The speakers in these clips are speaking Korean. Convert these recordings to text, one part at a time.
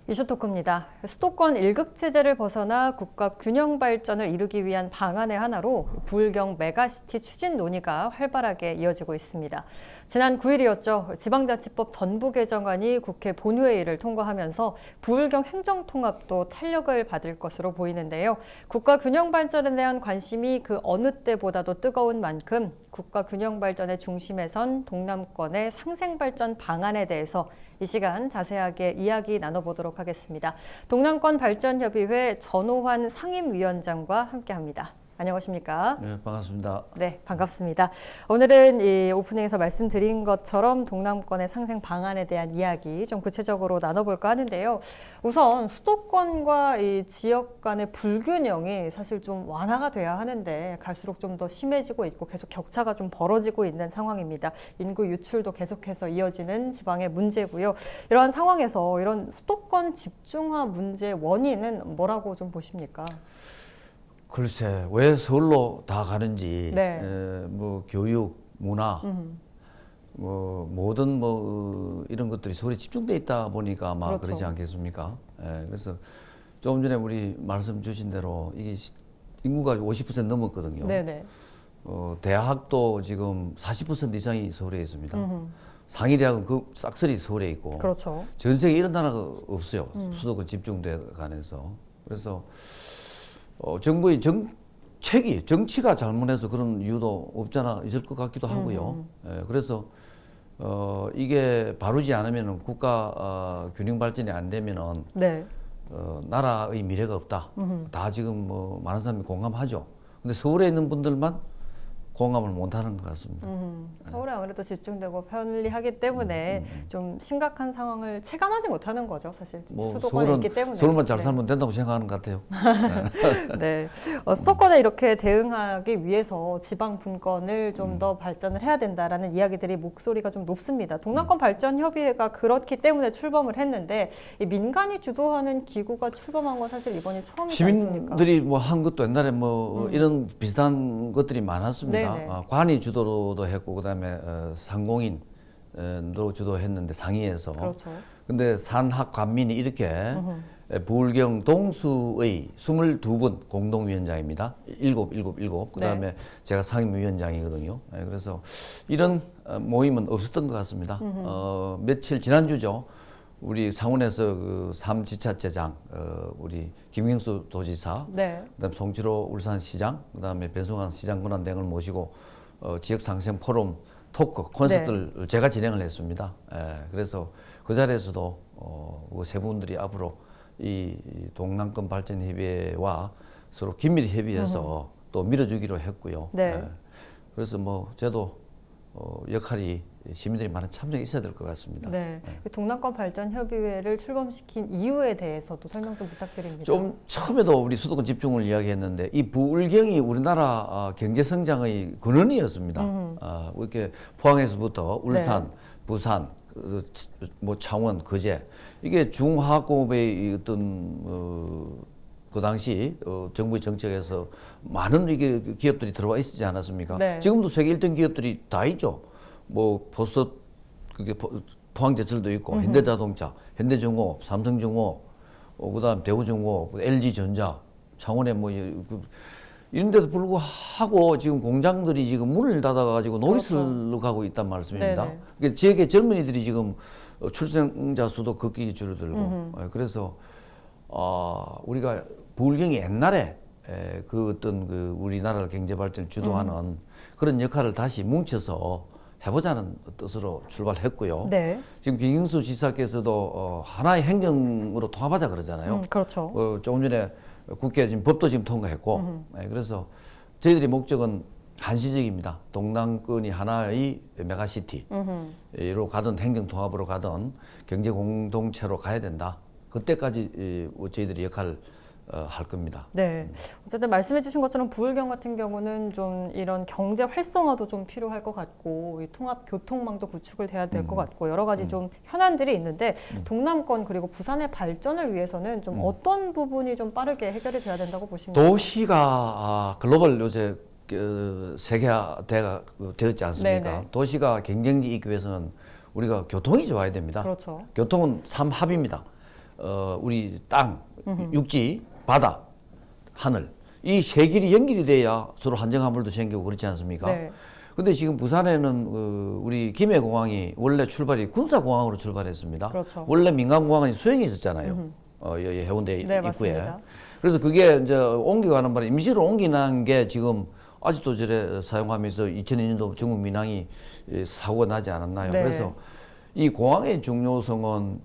이슈토크입니다. 수도권 1급 체제를 벗어나 국가 균형 발전을 이루기 위한 방안의 하나로 부울경 메가시티 추진 논의가 활발하게 이어지고 있습니다. 지난 9일이었죠. 지방자치법 전부 개정안이 국회 본회의를 통과하면서 부울경 행정통합도 탄력을 받을 것으로 보이는데요. 국가 균형 발전에 대한 관심이 그 어느 때보다도 뜨거운 만큼 국가 균형 발전의 중심에 선 동남권의 상생 발전 방안에 대해서 이 시간 자세하게 이야기 나눠보도록 하겠습니다. 동남권 발전협의회 전호환 상임위원장과 함께합니다. 안녕하십니까? 네, 반갑습니다. 네, 반갑습니다. 오늘은 이 오프닝에서 말씀드린 것처럼 동남권의 상생 방안에 대한 이야기 좀 구체적으로 나눠볼까 하는데요. 우선 수도권과 이 지역 간의 불균형이 사실 좀 완화가 돼야 하는데 갈수록 좀 더 심해지고 있고 계속 격차가 좀 벌어지고 있는 상황입니다. 인구 유출도 계속해서 이어지는 지방의 문제고요. 이러한 상황에서 이런 수도권 집중화 문제의 원인은 뭐라고 좀 보십니까? 글쎄, 왜 서울로 다 가는지, 네. 뭐 교육, 문화, 뭐 모든 이런 것들이 서울에 집중돼 있다 보니까 아마 그렇죠. 그러지 않겠습니까? 그래서 조금 전에 우리 말씀 주신 대로 이게 인구가 50% 넘었거든요. 네네. 대학도 지금 40% 이상이 서울에 있습니다. 상위 대학은 그 싹쓸이 서울에 있고, 그렇죠. 전 세계 이런 나라가 없어요. 수도권 집중돼 가면서. 그래서 정부의 정치가 잘못해서 그런 이유도 없잖아 있을 것 같기도 하고요. 그래서 이게 바르지 않으면 국가 균형 발전이 안 되면은 네. 나라의 미래가 없다. 다 지금 많은 사람이 공감하죠. 근데 서울에 있는 분들만 공감을 못하는 것 같습니다. 서울에 아무래도 집중되고 편리하기 때문에 좀 심각한 상황을 체감하지 못하는 거죠, 사실 수도권에 있기 때문에. 서울만 잘 살면 된다고 생각하는 것 같아요. 네, 수도권에 이렇게 대응하기 위해서 지방 분권을 좀 더 발전을 해야 된다라는 이야기들이 목소리가 좀 높습니다. 동남권 발전 협의회가 그렇기 때문에 출범을 했는데 이 민간이 주도하는 기구가 출범한 건 사실 이번이 처음이지 않습니까? 시민들이 한 것도 옛날에 이런 비슷한 것들이 많았습니다. 관이 주도도 했고 그다음에 상공인도 주도했는데 상위에서. 그렇죠. 근데 산학 관민이 이렇게 부울경 동수의 22분 공동위원장입니다. 일곱. 그다음에 제가 상임위원장이거든요. 그래서 이런 모임은 없었던 것 같습니다. 며칠 지난주죠. 우리 상원에서 그 3지차제장 우리 김경수 도지사, 그다음 송치로 울산시장, 그다음에 변성환 시장 권한 등을 모시고 지역 상생 포럼 토크 콘서트를 제가 진행을 했습니다. 그래서 그 자리에서도 세 분들이 앞으로 이 동남권 발전 협의회와 서로 긴밀히 협의해서 또 밀어주기로 했고요. 그래서 저도 역할이 시민들이 많은 참여가 있어야 될 것 같습니다. 네. 동남권 발전 협의회를 출범시킨 이유에 대해서도 설명 좀 부탁드립니다. 좀 처음에도 우리 수도권 집중을 이야기했는데 이 부울경이 우리나라 경제 성장의 근원이었습니다. 이렇게 포항에서부터 울산, 부산, 창원, 거제 이게 중화공업의 어떤 그 당시 정부의 정책에서 많은 이게 기업들이 들어와 있지 않았습니까? 지금도 세계 1등 기업들이 다 있죠. 버섯, 그게 포항제철도 있고, 현대자동차, 현대중공업, 삼성중공업, 그다음 대우중공업, LG전자, 창원에 이런데도 불구하고 지금 공장들이 지금 문을 닫아가지고 노이스로 가고 있단 말씀입니다. 그러니까 지역의 젊은이들이 지금 출생자 수도 급격히 줄어들고, 그래서 우리가 부울경이 옛날에 그 어떤 그 우리나라 경제 발전을 주도하는 그런 역할을 다시 뭉쳐서 해보자는 뜻으로 출발했고요. 지금 김경수 지사께서도 하나의 행정으로 통합하자 그러잖아요. 그렇죠. 조금 전에 국회 지금 법도 지금 통과했고, 그래서 저희들의 목적은 한시적입니다. 동남권이 하나의 메가시티로 가든 행정 통합으로 가든 경제 공동체로 가야 된다. 그때까지 저희들이 역할을 할 겁니다. 네. 어쨌든 말씀해 주신 것처럼 부울경 같은 경우는 좀 이런 경제 활성화도 좀 필요할 것 같고 이 통합 교통망도 구축을 돼야 될 것 같고 여러 가지 좀 현안들이 있는데 동남권 그리고 부산의 발전을 위해서는 좀 어떤 부분이 좀 빠르게 해결이 돼야 된다고 보십니까? 도시가 글로벌 요새 세계화가 되었지 않습니까? 도시가 경쟁력이 있기 위해서는 우리가 교통이 좋아야 됩니다. 교통은 삼합입니다. 우리 땅, 육지, 바다, 하늘 이 세 길이 연결이 돼야 서로 한정화물도 생기고 그렇지 않습니까? 네. 근데 지금 부산에는 우리 김해공항이 원래 출발이 군사공항으로 출발했습니다. 그렇죠. 원래 민간공항이 수행이 있었잖아요. 여기 해운대 네, 입구에. 맞습니다. 그래서 그게 이제 옮겨가는 바람에 임시로 옮기는 게 지금 아직도 저래 사용하면서 2002년도 전국 민항이 사고가 나지 않았나요? 네. 그래서 이 공항의 중요성은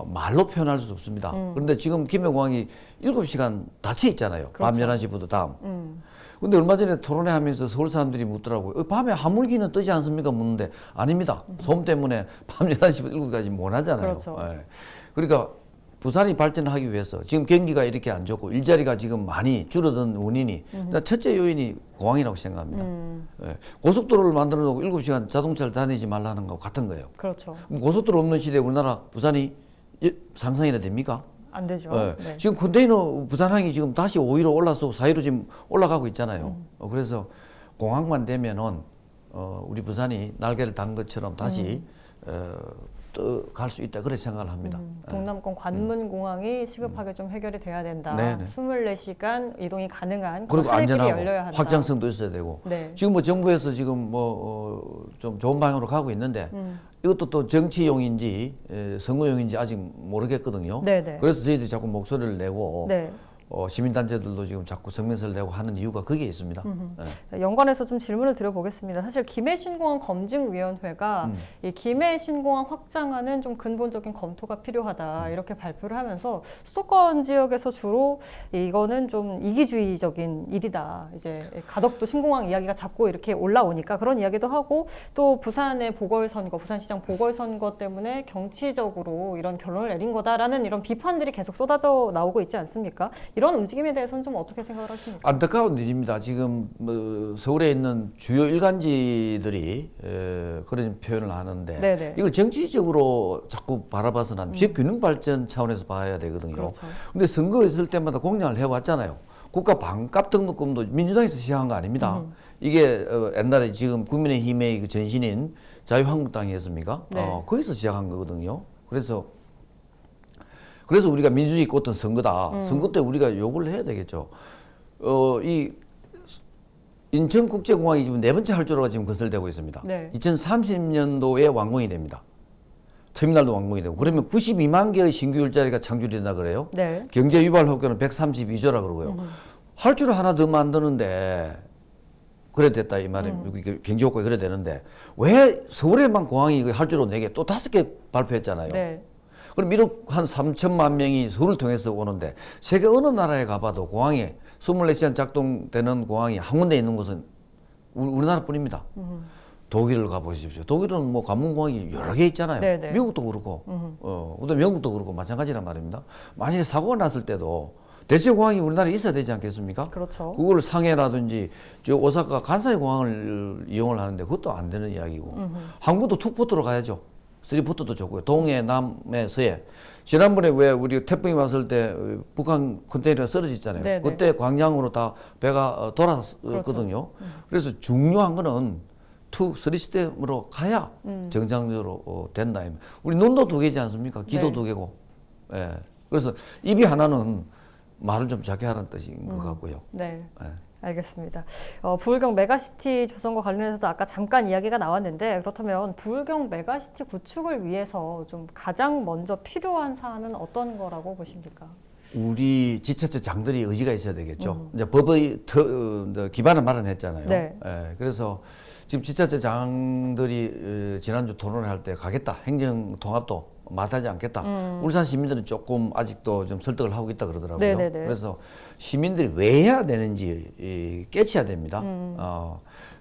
말로 표현할 수 없습니다. 그런데 지금 김해공항이 7시간 닫혀 있잖아요. 밤 그렇죠. 11시부터 다음. 근데 얼마 전에 토론회 하면서 서울 사람들이 묻더라고요. 밤에 화물기는 뜨지 않습니까? 묻는데 아닙니다. 소음 때문에 밤 11시부터 7시까지 못 하잖아요. 그렇죠. 예. 그러니까 부산이 발전하기 위해서 지금 경기가 이렇게 안 좋고 일자리가 지금 많이 줄어든 원인이 첫째 요인이 공항이라고 생각합니다. 예. 고속도로를 만들어 놓고 7시간 자동차를 다니지 말라는 거 같은 거예요. 그렇죠. 그럼 고속도로 없는 시대에 우리나라 부산이 상상이나 됩니까? 안 되죠. 예. 네. 지금 컨테이너 부산항이 지금 다시 5위로 올라서 4위로 지금 올라가고 있잖아요. 그래서 공항만 되면은 우리 부산이 날개를 단 것처럼 다시 갈 수 있다 그렇게 생각을 합니다. 동남권 관문공항이 시급하게 좀 해결이 돼야 된다. 네네. 24시간 이동이 가능한 그리고 그런 하늘길이 안전하고 열려야 한다. 확장성도 있어야 되고 네. 지금 뭐 정부에서 지금 좀 좋은 방향으로 가고 있는데 이것도 또 정치용인지 선거용인지 아직 모르겠거든요. 네네. 그래서 저희들이 자꾸 목소리를 내고 네. 시민단체들도 지금 자꾸 성명서를 내고 하는 이유가 거기에 있습니다. 네. 연관해서 좀 질문을 드려보겠습니다. 사실 김해신공항 검증위원회가 이 김해신공항 확장하는 좀 근본적인 검토가 필요하다 이렇게 발표를 하면서 수도권 지역에서 주로 이거는 좀 이기주의적인 일이다. 이제 가덕도 신공항 이야기가 자꾸 이렇게 올라오니까 그런 이야기도 하고 또 부산의 보궐선거, 부산시장 보궐선거 때문에 경치적으로 이런 결론을 내린 거다라는 이런 비판들이 계속 쏟아져 나오고 있지 않습니까? 이런 움직임에 대해서는 좀 어떻게 생각을 하십니까? 안타까운 일입니다. 지금 서울에 있는 주요 일간지들이 그런 표현을 하는데 네네. 이걸 정치적으로 자꾸 바라봐서는 안 지역 균형 발전 차원에서 봐야 되거든요. 그렇죠. 근데 선거 있을 때마다 공약을 해왔잖아요. 국가 반값 등록금도 민주당에서 시작한 거 아닙니다. 이게 옛날에 지금 국민의힘의 그 전신인 자유한국당이었습니까? 네. 거기서 시작한 거거든요. 그래서 우리가 민주주의 꽃은 선거다. 선거 때 우리가 요구를 해야 되겠죠. 이 인천국제공항이 지금 4번째 활주로가 지금 건설되고 있습니다. 네. 2030년도에 완공이 됩니다. 터미널도 완공이 되고 그러면 92만 개의 신규 일자리가 창출된다 그래요. 네. 경제 유발 효과는 132조라 그러고요. 활주로 하나 더 만드는데 그래 됐다 이 말에 경제 효과 그래 되는데 왜 서울에만 공항이 활주로 4개 또 5개 발표했잖아요. 네. 그럼 1억 한 3천만 명이 서울을 통해서 오는데 세계 어느 나라에 가봐도 공항에 24시간 작동되는 공항이 한 군데 있는 곳은 우리나라뿐입니다. 독일을 가보십시오. 독일은 뭐 관문공항이 여러 개 있잖아요. 네네. 미국도 그렇고, 그다음에 영국도 그렇고 마찬가지란 말입니다. 만약에 사고가 났을 때도 대체 공항이 우리나라에 있어야 되지 않겠습니까? 그렇죠. 그걸 상해라든지 저 오사카 간사이 공항을 이용을 하는데 그것도 안 되는 이야기고 항구도 투포트로 가야죠. 쓰리포트도 좋고요. 동해, 남해, 서해. 지난번에 왜 우리 태풍이 왔을 때 북한 컨테이너가 쓰러졌잖아요. 네네. 그때 광양으로 다 배가 돌았거든요. 그래서 중요한 거는 투, 쓰리 시스템으로 가야 정상적으로 된다. 우리 눈도 2개지 않습니까? 귀도 네. 2개고. 예. 그래서 입이 하나는 말을 좀 작게 하라는 뜻인 것 같고요. 네. 예. 알겠습니다. 부울경 메가시티 조성과 관련해서도 아까 잠깐 이야기가 나왔는데 그렇다면 부울경 메가시티 구축을 위해서 좀 가장 먼저 필요한 사안은 어떤 거라고 보십니까? 우리 지자체 장들이 의지가 있어야 되겠죠. 이제 법의 기반을 마련했잖아요. 네. 예, 그래서 지금 지자체 장들이 지난주 토론을 할 때 가겠다. 행정 통합도 마다하지 않겠다. 울산 시민들은 조금 아직도 좀 설득을 하고 있다 그러더라고요. 네네네. 그래서 시민들이 왜 해야 되는지 깨쳐야 됩니다.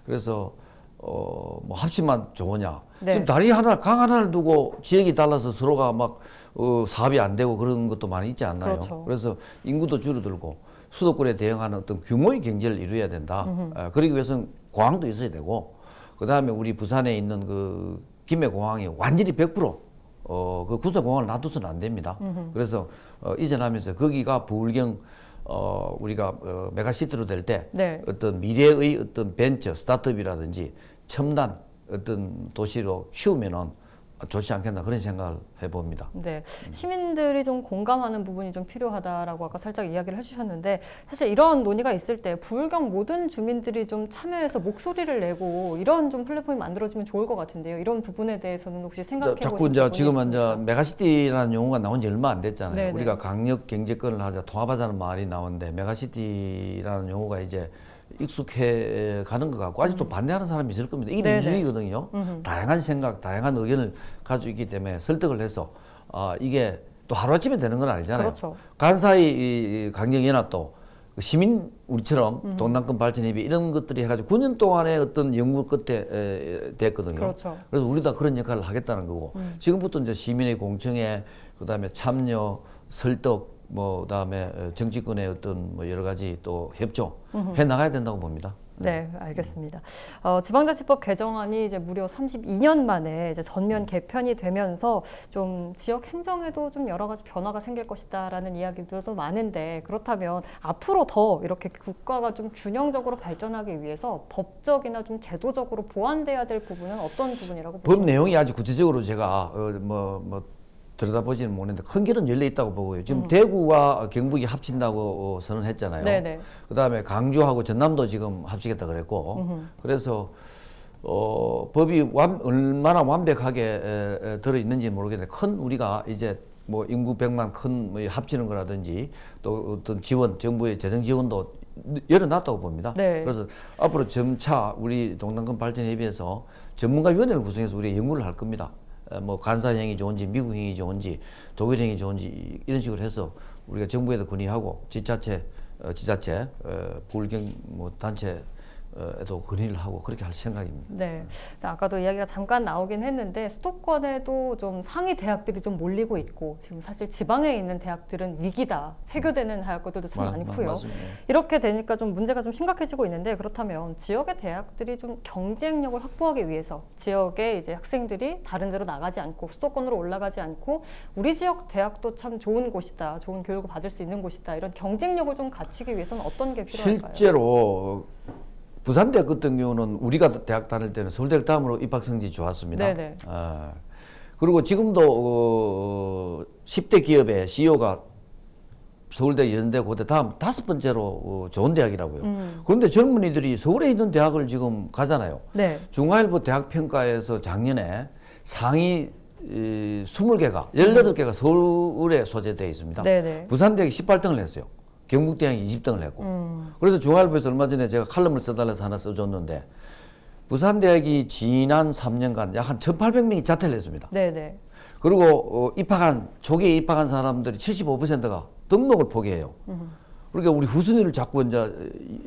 그래서 뭐 합치만 좋으냐. 네. 지금 다리 하나, 강 하나를 두고 지역이 달라서 서로가 막 사업이 안 되고 그런 것도 많이 있지 않나요? 그렇죠. 그래서 인구도 줄어들고 수도권에 대응하는 어떤 규모의 경제를 이루어야 된다. 그러기 위해서는 공항도 있어야 되고, 그 다음에 우리 부산에 있는 그 김해공항이 완전히 100% 그 군사공항을 놔둬서는 안 됩니다. 그래서 이전하면서 거기가 부울경 우리가 메가시티로 될 때 네. 어떤 미래의 어떤 벤처 스타트업이라든지 첨단 어떤 도시로 키우면은 좋지 않겠나 그런 생각을 해봅니다. 네, 시민들이 좀 공감하는 부분이 좀 필요하다라고 아까 살짝 이야기를 해주셨는데 사실 이런 논의가 있을 때 부울경 모든 주민들이 좀 참여해서 목소리를 내고 이런 좀 플랫폼이 만들어지면 좋을 것 같은데요. 이런 부분에 대해서는 혹시 생각해 보신 자꾸 부분이 이제 지금 있습니까? 이제 메가시티라는 용어가 나온 지 얼마 안 됐잖아요. 네네. 우리가 강력 경제권을 하자 통합하자는 말이 나오는데 메가시티라는 용어가 이제 익숙해 가는 것 같고 아직도 반대하는 사람이 있을 겁니다. 이게 네네. 민주주의거든요. 다양한 생각, 다양한 의견을 가지고 있기 때문에 설득을 해서 이게 또 하루아침에 되는 건 아니잖아요. 그렇죠. 간사이 이 강경연합도 시민 우리처럼 동남권 발전협의 이런 것들이 해가지고 9년 동안의 어떤 연구 끝에 됐거든요. 그렇죠. 그래서 우리도 그런 역할을 하겠다는 거고 지금부터 이제 시민의 공청회, 그다음에 참여, 설득, 뭐 그다음에 정치권의 어떤 뭐 여러 가지 또 협조 해 나가야 된다고 봅니다. 네, 알겠습니다. 지방자치법 개정안이 이제 무려 32년 만에 이제 전면 개편이 되면서 좀 지역 행정에도 좀 여러 가지 변화가 생길 것이다라는 이야기들도 많은데 그렇다면 앞으로 더 이렇게 국가가 좀 균형적으로 발전하기 위해서 법적이나 좀 제도적으로 보완돼야 될 부분은 어떤 부분이라고 법 보십니까? 내용이 아주 구체적으로 제가 들여다보지는 못했는데 큰 길은 열려 있다고 보고요. 지금 대구와 경북이 합친다고 선언했잖아요. 네네. 그다음에 강주하고 전남도 지금 합치겠다 그랬고 그래서 법이 얼마나 완벽하게 들어 있는지 모르겠는데 큰 우리가 이제 뭐 인구 100만 큰 뭐 합치는 거라든지 또 어떤 지원 정부의 재정 지원도 열어놨다고 봅니다. 네. 그래서 앞으로 점차 우리 동남권 발전협의회에서 전문가위원회를 구성해서 우리가 연구를 할 겁니다. 뭐 간사형이 좋은지 미국형이 좋은지 독일형이 좋은지 이런 식으로 해서 우리가 정부에도 건의하고 지자체 부울경 뭐 단체에도 건의를 하고 그렇게 할 생각입니다. 네. 자, 아까도 이야기가 잠깐 나오긴 했는데 수도권에도 좀 상위 대학들이 좀 몰리고 있고 지금 사실 지방에 있는 대학들은 위기다. 폐교되는 대학들도 참 많고요. 맞습니다. 이렇게 되니까 좀 문제가 좀 심각해지고 있는데 그렇다면 지역의 대학들이 좀 경쟁력을 확보하기 위해서 지역의 이제 학생들이 다른 데로 나가지 않고 수도권으로 올라가지 않고 우리 지역 대학도 참 좋은 곳이다. 좋은 교육을 받을 수 있는 곳이다. 이런 경쟁력을 좀 갖추기 위해서는 어떤 게 필요할까요? 실제로 부산대학 같은 경우는 우리가 대학 다닐 때는 서울대학 다음으로 입학 성적이 좋았습니다. 네네. 그리고 지금도 10대 기업의 CEO가 서울대, 연대, 고대 다음 5번째로 좋은 대학이라고요. 그런데 젊은이들이 서울에 있는 대학을 지금 가잖아요. 네. 중화일보 대학평가에서 작년에 상위 20개가 18개가 서울에 소재되어 있습니다. 네네. 부산대학이 18등을 했어요. 경북대학이 20등을 했고. 그래서 중앙일보에서 얼마 전에 제가 칼럼을 써달라서 하나 써줬는데 부산대학이 지난 3년간 약 한 1,800명이 자퇴를 했습니다. 네네. 그리고 초기에 입학한 사람들이 75%가 등록을 포기해요. 그러니까 우리 후순위를 자꾸 이제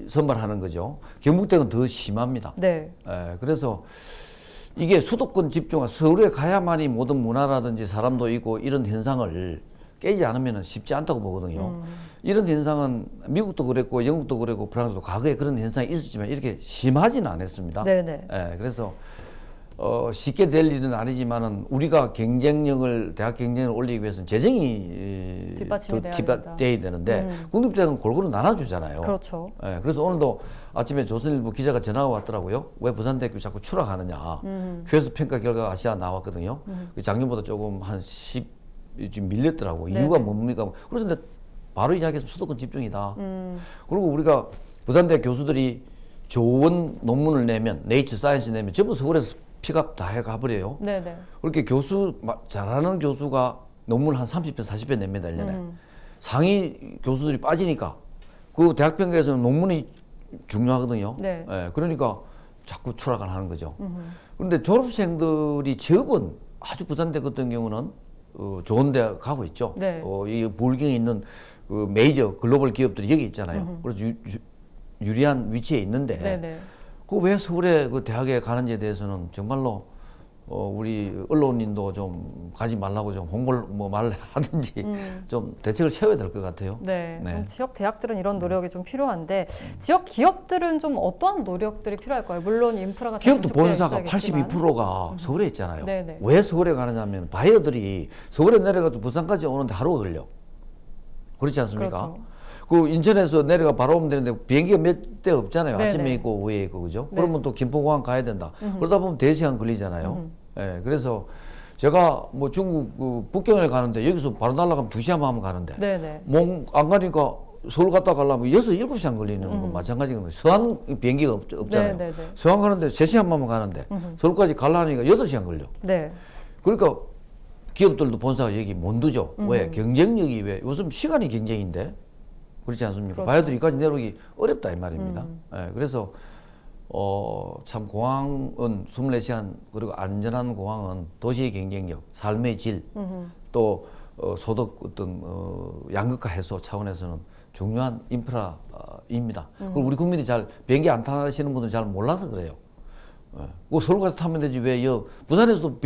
선발하는 거죠. 경북대는 더 심합니다. 네. 그래서 이게 수도권 집중화, 서울에 가야만이 모든 문화라든지 사람도 있고 이런 현상을 깨지 않으면 쉽지 않다고 보거든요. 이런 현상은 미국도 그랬고 영국도 그랬고 프랑스도 과거에 그런 현상이 있었지만 이렇게 심하지는 않았습니다. 네네. 그래서 쉽게 될 일은 아니지만은 우리가 경쟁력을 대학 경쟁력을 올리기 위해서는 재정이 뒷받침이 돼야 돼야 되는데 국립대학은 골고루 나눠주잖아요. 그렇죠. 그래서 오늘도 아침에 조선일보 기자가 전화가 왔더라고요. 왜 부산대학교 자꾸 추락하느냐. 교수 평가 결과가 아시아 나왔거든요. 작년보다 조금 한 10 지금 밀렸더라고. 네네. 이유가 뭡니까? 그래서 근데 바로 이야기해서 수도권 집중이다. 그리고 우리가 부산대 교수들이 좋은 논문을 내면 네이처 사이언스 내면 전부 서울에서 픽업 다 해 가버려요. 네네. 그렇게 잘하는 교수가 논문 한 30편, 40편 냅니다, 1년에. 상위 교수들이 빠지니까 그 대학 평가에서는 논문이 중요하거든요. 네. 그러니까 자꾸 추락을 하는 거죠. 그런데 졸업생들이 적은 아주 부산대 같은 경우는 좋은 데 가고 있죠. 네. 이 부울경에 있는 그 메이저 글로벌 기업들이 여기 있잖아요. 그래서 유리한 위치에 있는데 네네. 그 왜 서울에 그 대학에 가는지에 대해서는 정말로 우리 언론인도 좀 가지 말라고 좀 홍보를 뭐 말하든지 좀 대책을 세워야 될 것 같아요. 네. 네. 좀 지역 대학들은 이런 노력이 좀 필요한데 지역 기업들은 좀 어떠한 노력들이 필요할까요? 물론 인프라가 잘 기업도 구축되어 본사가 있어야겠지만. 82%가 서울에 있잖아요. 네네. 왜 서울에 가느냐면 바이어들이 서울에 내려가서 부산까지 오는데 하루가 걸려. 그렇지 않습니까? 그렇죠. 그 인천에서 내려가 바로 오면 되는데 비행기가 몇 대 없잖아요. 네네. 아침에 있고 오후에 있고 그죠? 네. 그러면 또 김포공항 가야 된다. 그러다 보면 4시간 걸리잖아요. 그래서 제가 뭐 중국 그 북경에 가는데 여기서 바로 날아가면 2시간 하면 가는데 네네. 안 가니까 서울 갔다 가려면 6, 7시간 걸리는 건 마찬가지인 거예요. 서안 비행기가 없잖아요. 네네네. 서안 가는데 3시간 하면 가는데 서울까지 가려니까 8시간 걸려. 네. 그러니까 기업들도 본사가 여기 못 두죠. 왜? 경쟁력이 왜? 요즘 시간이 경쟁인데 그렇지 않습니까? 그렇죠. 바이오들이까지 내려오기 어렵다 이 말입니다. 예, 그래서 참 공항은 24시간 그리고 안전한 공항은 도시의 경쟁력, 삶의 질, 또 소득 어떤 양극화 해소 차원에서는 중요한 인프라입니다. 그리고 우리 국민이 잘 비행기 안 타시는 분들은 잘 몰라서 그래요. 그 서울 가서 타면 되지 왜 부산에서도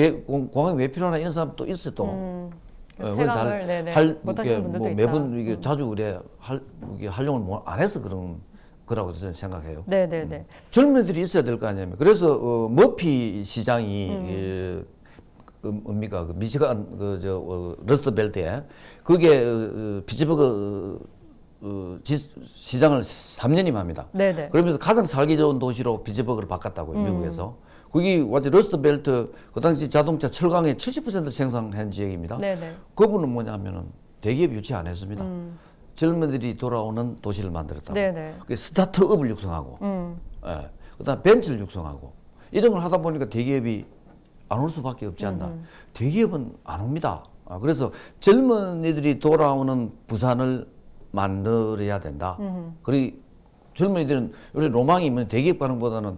공항이 왜 필요하나 이런 사람도 있어요 또. 체감을 네네. 못하시는 분들도 뭐 있다. 매번 이게 자주 그래 이게 활용을 안 해서 그런 거라고 저는 생각해요. 네네네. 젊은 애들이 있어야 될 거 아니에요. 그래서 머피 시장이 뭡니까 그 미시간 러스트벨트에 그게 피츠버그 시장을 3년이 합니다. 네네. 그러면서 가장 살기 좋은 도시로 피츠버그를 바꿨다고요, 미국에서. 거기 완전 러스트벨트 그 당시 자동차 철강의 70% 생산한 지역입니다. 네네. 그분은 뭐냐면은 대기업 유치 안 했습니다. 젊은이들이 돌아오는 도시를 만들었다고. 네네. 그 스타트업을 육성하고, 예. 그다음 벤처를 육성하고 이런 걸 하다 보니까 대기업이 안 올 수밖에 없지 않나. 대기업은 안 옵니다. 그래서 젊은이들이 돌아오는 부산을 만들어야 된다. 그리고 젊은이들은 우리 로망이 뭐 대기업 가는 것보다는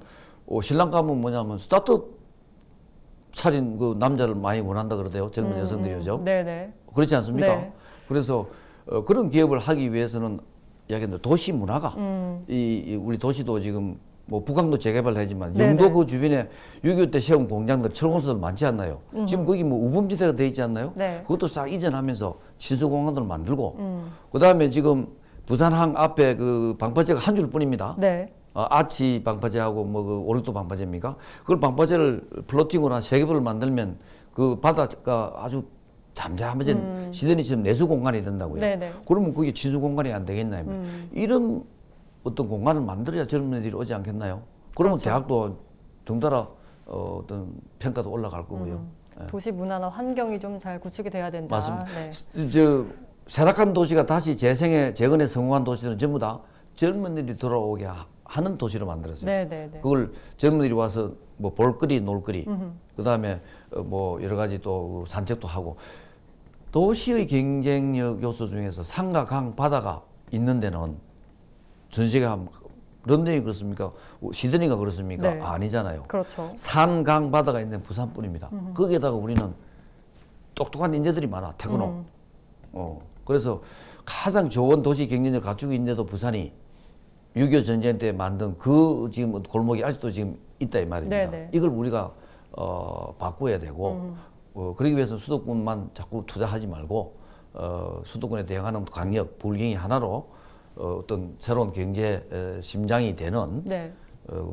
신랑 가면 뭐냐면 스타트업 차린 그 남자를 많이 원한다 그러대요. 젊은 여성들이죠. 네네. 그렇지 않습니까? 네. 그래서 그런 기업을 하기 위해서는 이야기했는데 도시 문화가 우리 도시도 지금 뭐 북한도 재개발하지만 네네. 영도 그 주변에 6.25 때 세운 공장들 철공소들 많지 않나요? 지금 거기 뭐 우범지대가 돼 있지 않나요? 네. 그것도 싹 이전하면서 신수공항들을 만들고 그다음에 지금 부산항 앞에 그 방파제가 한 줄뿐입니다. 네. 아치 방파제하고 뭐 그 오륙도 방파제입니까? 그걸 방파제를 플로팅으로 한 3개를 만들면 그 바다가 아주 잠잠해진 시드니처럼 내수 공간이 된다고요. 네네. 그러면 그게 지수 공간이 안 되겠나요? 이런 어떤 공간을 만들어야 젊은이들이 오지 않겠나요? 그러면 그렇죠. 대학도 덩달아 어떤 평가도 올라갈 거고요. 예. 도시 문화나 환경이 좀 잘 구축이 돼야 된다. 맞습니다. 네. 쇠락한 도시가 다시 재건에 성공한 도시들은 전부 다 젊은이들이 돌아오게 하는 도시로 만들었어요. 네네네. 그걸 젊은이들이 와서 뭐 볼거리, 놀거리, 그다음에 뭐 여러 가지 또 산책도 하고 도시의 경쟁력 요소 중에서 산과 강, 바다가 있는 데는 전 세계 한 런던이 그렇습니까? 시드니가 그렇습니까? 네. 아니잖아요. 그렇죠. 산, 강, 바다가 있는 부산뿐입니다. 거기에다가 우리는 똑똑한 인재들이 많아. 테크노. 그래서 가장 좋은 도시 경쟁력을 갖추고 있는데도 부산이 6.25 전쟁 때 만든 그 지금 골목이 아직도 지금 있다 이 말입니다. 네네. 이걸 우리가 바꿔야 되고 그러기 위해서 수도권만 자꾸 투자하지 말고 수도권에 대응하는 강력, 불경이 하나로 어떤 새로운 경제 심장이 되는 네.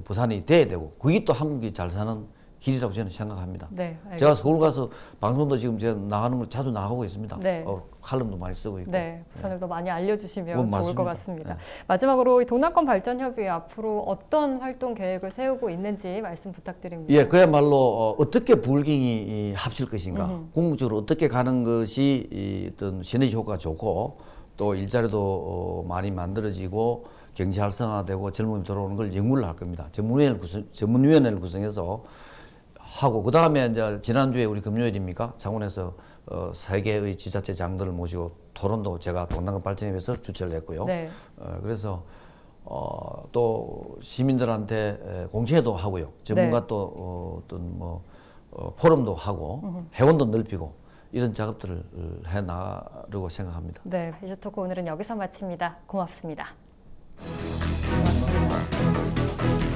부산이 돼야 되고 그게 또 한국이 잘 사는 길이라고 저는 생각합니다. 네. 알겠습니다. 제가 서울 가서 방송도 지금 제가 나가는 걸 자주 나가고 있습니다. 네. 칼럼도 많이 쓰고 있고. 네, 부산을도 많이 알려주시면 그건 좋을 것 맞습니다. 같습니다. 네. 마지막으로 이 동남권 발전협의회 앞으로 어떤 활동 계획을 세우고 있는지 말씀 부탁드립니다. 예, 그야말로 어떻게 불경이 합칠 것인가, 궁극적으로 어떻게 가는 것이 어떤 시너지 효과가 좋고 또 일자리도 많이 만들어지고 경제 활성화되고 젊음이 들어오는 걸 연구를 할 겁니다. 전문위원회를 구성해서 하고 그 다음에 이제 지난주에 우리 금요일입니까? 창원에서 세계의 지자체 장들을 모시고 토론도 제가 동남권 발전협의회에서 주최를 했고요. 네. 그래서 또 시민들한테 공청회도 하고요. 전문가 또 어떤 뭐 포럼도 하고 회원도 넓히고 이런 작업들을 해 나가려고 생각합니다. 네, 이슈토크 오늘은 여기서 마칩니다. 고맙습니다. 고맙습니다.